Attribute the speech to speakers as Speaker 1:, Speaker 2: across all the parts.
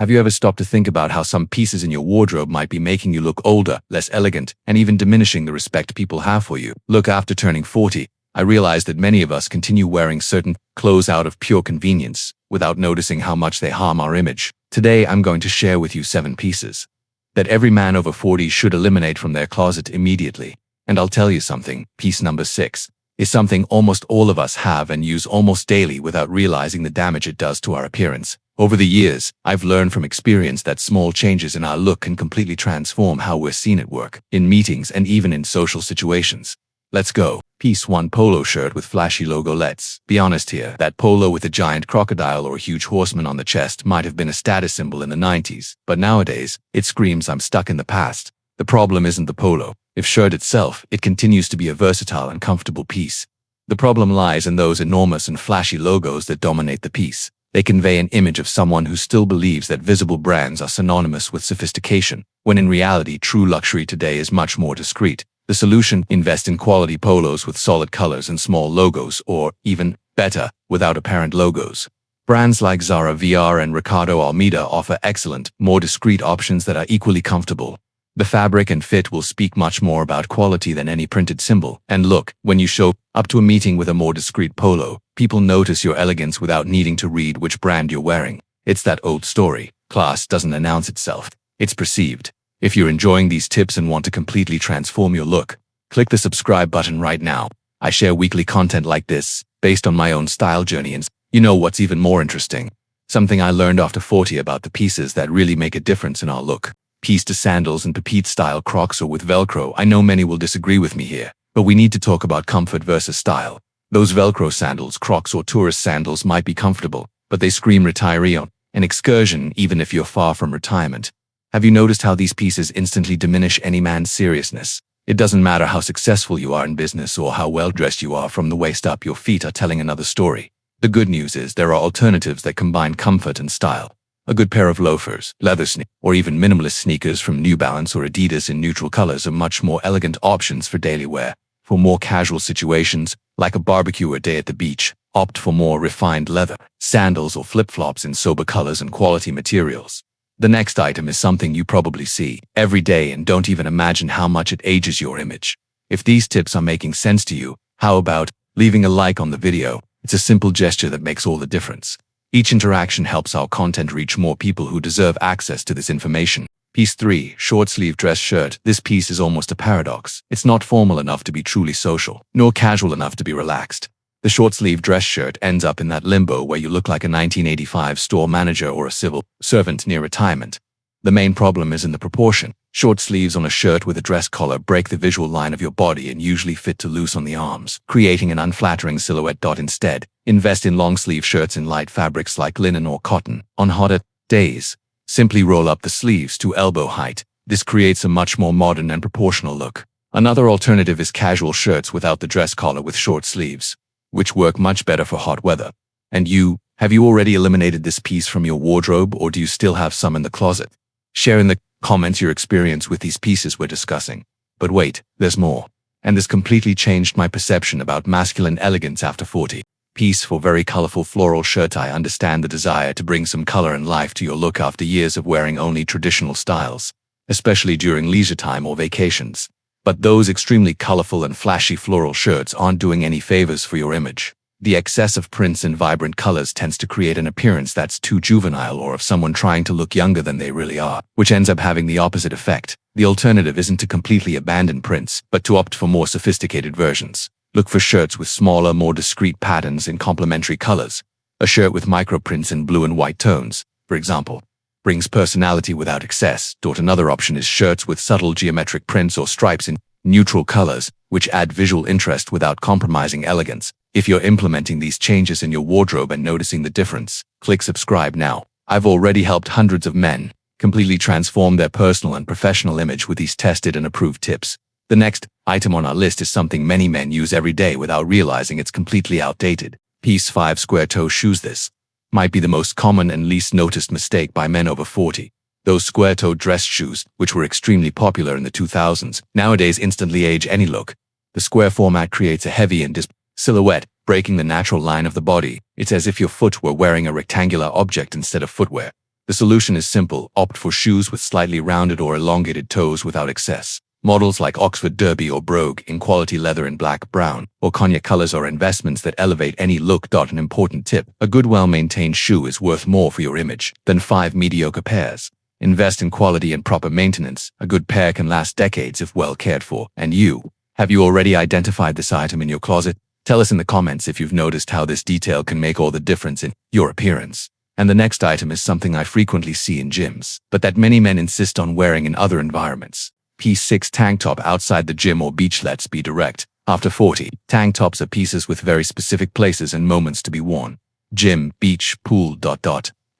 Speaker 1: Have you ever stopped to think about how some pieces in your wardrobe might be making you look older, less elegant, and even diminishing the respect people have for you? Look, after turning 40, I realized that many of us continue wearing certain clothes out of pure convenience, without noticing how much they harm our image. Today, I'm going to share with you 7 pieces that every man over 40 should eliminate from their closet immediately. And I'll tell you something, piece number 6 is something almost all of us have and use almost daily without realizing the damage it does to our appearance. Over the years, I've learned from experience that small changes in our look can completely transform how we're seen at work, in meetings, and even in social situations. Let's go. Piece 1. Polo shirt with flashy logo. Let's be honest here. That polo with a giant crocodile or a huge horseman on the chest might have been a status symbol in the 90s, but nowadays, it screams I'm stuck in the past. The problem isn't the polo shirt itself, it continues to be a versatile and comfortable piece. The problem lies in those enormous and flashy logos that dominate the piece. They convey an image of someone who still believes that visible brands are synonymous with sophistication, when in reality, true luxury today is much more discreet. The solution: invest in quality polos with solid colors and small logos, or, even better, without apparent logos. Brands like Zara VR and Ricardo Almeida offer excellent, more discreet options that are equally comfortable. The fabric and fit will speak much more about quality than any printed symbol. And look, when you show up to a meeting with a more discreet polo, people notice your elegance without needing to read which brand you're wearing. It's that old story. Class doesn't announce itself. It's perceived. If you're enjoying these tips and want to completely transform your look, click the subscribe button right now. I share weekly content like this, based on my own style journey. And you know what's even more interesting? Something I learned after 40 about the pieces that really make a difference in our look. Piece to sandals and Pepite-style Crocs or with Velcro. I know many will disagree with me here, but we need to talk about comfort versus style. Those Velcro sandals, Crocs, or tourist sandals might be comfortable, but they scream retiree on an excursion even if you're far from retirement. Have you noticed how these pieces instantly diminish any man's seriousness? It doesn't matter how successful you are in business or how well-dressed you are, from the waist up, your feet are telling another story. The good news is there are alternatives that combine comfort and style. A good pair of loafers, leather sneakers, or even minimalist sneakers from New Balance or Adidas in neutral colors are much more elegant options for daily wear. For more casual situations, like a barbecue or day at the beach, opt for more refined leather, sandals, or flip-flops in sober colors and quality materials. The next item is something you probably see every day and don't even imagine how much it ages your image. If these tips are making sense to you, how about leaving a like on the video? It's a simple gesture that makes all the difference. Each interaction helps our content reach more people who deserve access to this information. Piece 3. Short sleeve dress shirt. This piece is almost a paradox. It's not formal enough to be truly social, nor casual enough to be relaxed. The short sleeve dress shirt ends up in that limbo where you look like a 1985 store manager or a civil servant near retirement. The main problem is in the proportion. Short sleeves on a shirt with a dress collar break the visual line of your body and usually fit too loose on the arms, creating an unflattering silhouette. Instead, invest in long sleeve shirts in light fabrics like linen or cotton. On hotter days, simply roll up the sleeves to elbow height. This creates a much more modern and proportional look. Another alternative is casual shirts without the dress collar with short sleeves, which work much better for hot weather. And you, have you already eliminated this piece from your wardrobe, or do you still have some in the closet? Share in the comments your experience with these pieces we're discussing. But wait, there's more. And this completely changed my perception about masculine elegance after 40. Piece 4. Very colorful floral shirt. I understand the desire to bring some color and life to your look after years of wearing only traditional styles, especially during leisure time or vacations. But those extremely colorful and flashy floral shirts aren't doing any favors for your image. The excess of prints and vibrant colors tends to create an appearance that's too juvenile, or of someone trying to look younger than they really are, which ends up having the opposite effect. The alternative isn't to completely abandon prints, but to opt for more sophisticated versions. Look for shirts with smaller, more discreet patterns in complementary colors. A shirt with microprints in blue and white tones, for example, brings personality without excess. Another option is shirts with subtle geometric prints or stripes in neutral colors, which add visual interest without compromising elegance. If you're implementing these changes in your wardrobe and noticing the difference, click subscribe now. I've already helped hundreds of men completely transform their personal and professional image with these tested and approved tips. The next item on our list is something many men use every day without realizing it's completely outdated. Piece 5. Square toe shoes. This might be the most common and least noticed mistake by men over 40. Those square-toed dress shoes, which were extremely popular in the 2000s, nowadays instantly age any look. The square format creates a heavy and silhouette, breaking the natural line of the body. It's as if your foot were wearing a rectangular object instead of footwear. The The solution is simple: opt for shoes with slightly rounded or elongated toes without excess. Models like Oxford Derby or Brogue in quality leather in black, brown, or cognac colors are investments that elevate any look. An important tip: a good, well-maintained shoe is worth more for your image than 5 mediocre pairs. Invest in quality and proper maintenance. A good pair can last decades if well cared for. And you? Have you already identified this item in your closet? Tell us in the comments if you've noticed how this detail can make all the difference in your appearance. And the next item is something I frequently see in gyms, but that many men insist on wearing in other environments. P6 tank top outside the gym or beach. Let's be direct. After 40, tank tops are pieces with very specific places and moments to be worn. Gym, beach, pool, ...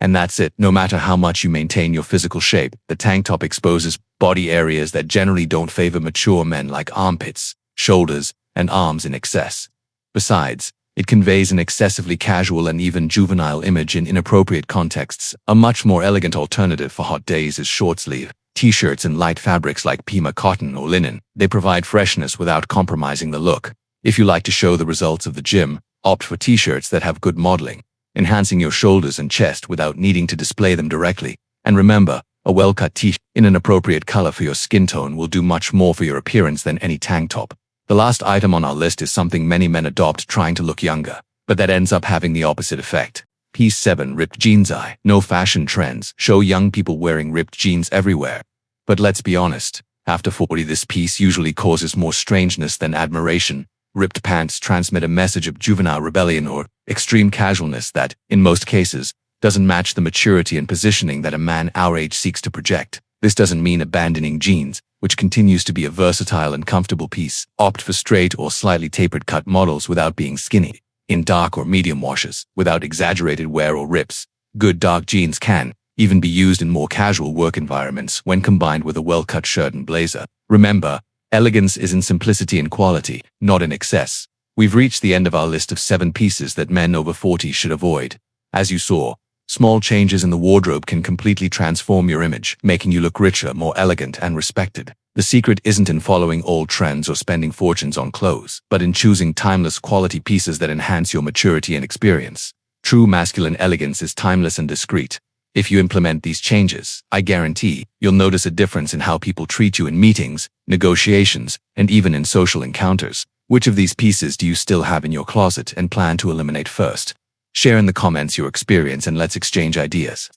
Speaker 1: And that's it. No matter how much you maintain your physical shape, the tank top exposes body areas that generally don't favor mature men, like armpits, shoulders, and arms in excess. Besides, it conveys an excessively casual and even juvenile image in inappropriate contexts. A much more elegant alternative for hot days is short-sleeve t-shirts in light fabrics like Pima cotton or linen. They provide freshness without compromising the look. If you like to show the results of the gym, opt for t-shirts that have good modeling, enhancing your shoulders and chest without needing to display them directly. And remember, a well-cut t-shirt in an appropriate color for your skin tone will do much more for your appearance than any tank top. The last item on our list is something many men adopt, trying to look younger, but that ends up having the opposite effect. P7 ripped jeans. I know fashion trends show young people wearing ripped jeans everywhere. But let's be honest, after 40 this piece usually causes more strangeness than admiration. Ripped pants transmit a message of juvenile rebellion or extreme casualness that, in most cases, doesn't match the maturity and positioning that a man our age seeks to project. This doesn't mean abandoning jeans, which continues to be a versatile and comfortable piece. Opt for straight or slightly tapered cut models without being skinny, in dark or medium washes, without exaggerated wear or rips. Good dark jeans can even be used in more casual work environments when combined with a well-cut shirt and blazer. Remember, elegance is in simplicity and quality, not in excess. We've reached the end of our list of 7 pieces that men over 40 should avoid. As you saw, small changes in the wardrobe can completely transform your image, making you look richer, more elegant, and respected. The secret isn't in following old trends or spending fortunes on clothes, but in choosing timeless quality pieces that enhance your maturity and experience. True masculine elegance is timeless and discreet. If you implement these changes, I guarantee you'll notice a difference in how people treat you in meetings, negotiations, and even in social encounters. Which of these pieces do you still have in your closet and plan to eliminate first? Share in the comments your experience and let's exchange ideas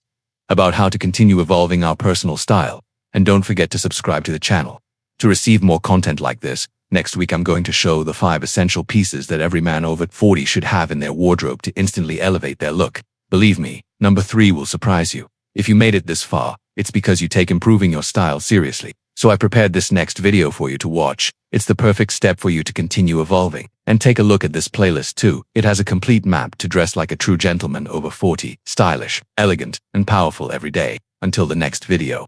Speaker 1: about how to continue evolving our personal style. And don't forget to subscribe to the channel to receive more content like this. Next week I'm going to show the 5 essential pieces that every man over 40 should have in their wardrobe to instantly elevate their look. Believe me, number 3 will surprise you. If you made it this far, it's because you take improving your style seriously. So I prepared this next video for you to watch. It's the perfect step for you to continue evolving. And take a look at this playlist too. It has a complete map to dress like a true gentleman over 40, stylish, elegant, and powerful every day. Until the next video.